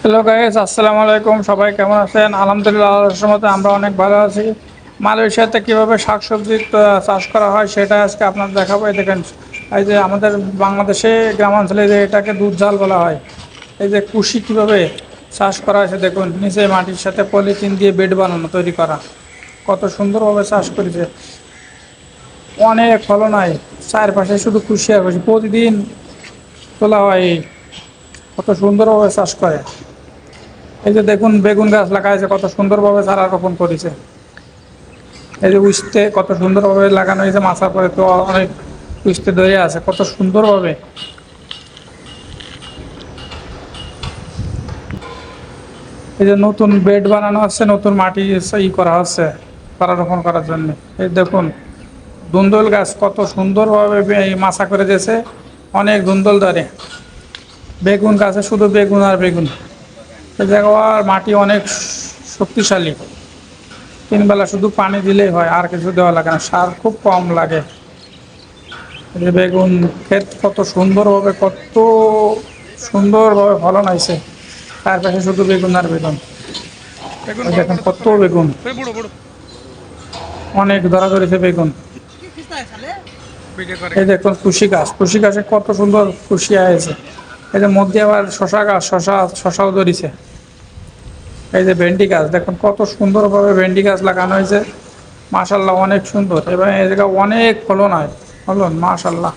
Hello guys, আসসালামু আলাইকুম। সবাই কেমন আছেন? আলহামদুলিল্লাহ, আল্লাহর রহমতে আমরা অনেক ভালো আছি। মালয়েশিয়াতে কিভাবে শাকসবজি চাষ করা হয় সেটা আজকে আপনাদের দেখাবো। এই দেখেন, এই যে আমাদের বাংলাদেশে গ্রামাঞ্চলে যে এটাকে দুধ জাল বলা হয়, এই যে কুশি কিভাবে চাষ করা হয়েছে দেখুন। নিচে মাটির সাথে পলিথিন দিয়ে বেড বানানো তৈরি করা, কত সুন্দরভাবে চাষ করেছে। অনেক ফলন হয়, চারপাশে শুধু কুশি আর কুশি, প্রতিদিন তোলা হয়। কত সুন্দরভাবে চাষ করে। এই যে দেখুন, বেগুন গাছ লাগাইছে, কত সুন্দরভাবে চারা রোপণ করেছে। এই যে উস্তে কত সুন্দরভাবে লাগানো হয়েছে, মাথার পরে তো অনেক উস্তে ধরে আছে কত সুন্দরভাবে। এই যে নতুন বেড বানানো হচ্ছে, নতুন মাটি করা হচ্ছে চারা রোপণ করার জন্য। এই দেখুন, ধুন্দল গাছ কত সুন্দরভাবে মাছা করে দিয়েছে, অনেক ধুন্দল ধরে। বেগুন গাছে শুধু বেগুন আর বেগুন। এই জায়গার মাটি অনেক শক্তিশালী। তিন বেলা শুধু পানি দিলেই হয়, আর কিছু দেওয়া লাগে না, সার খুব কম লাগে। এই যে বেগুন ক্ষেত কত সুন্দরভাবে ফলন হয়েছে, তার পাশে শুধু বেগুন আর বেগুন। বেগুন ওই বড় দেখেন বড় কত তো বেগুন, বড় বড় অনেক ধরা ধরেছে বেগুন। ভিডিও করে। এই দেখুন কুশি গাছে কত সুন্দর কুশি হয়েছে। এই যে মধ্যে আবার শশা গাছ, শশাও ধরেছে। এই যে ভেন্ডি গাছ দেখুন, কত সুন্দরভাবে ভেন্ডি গাছ লাগানো হয়েছে। মাশাল্লাহ, অনেক সুন্দর। এবং এই জায়গায় অনেক ফলন হয়, ফলন মাশাল্লাহ।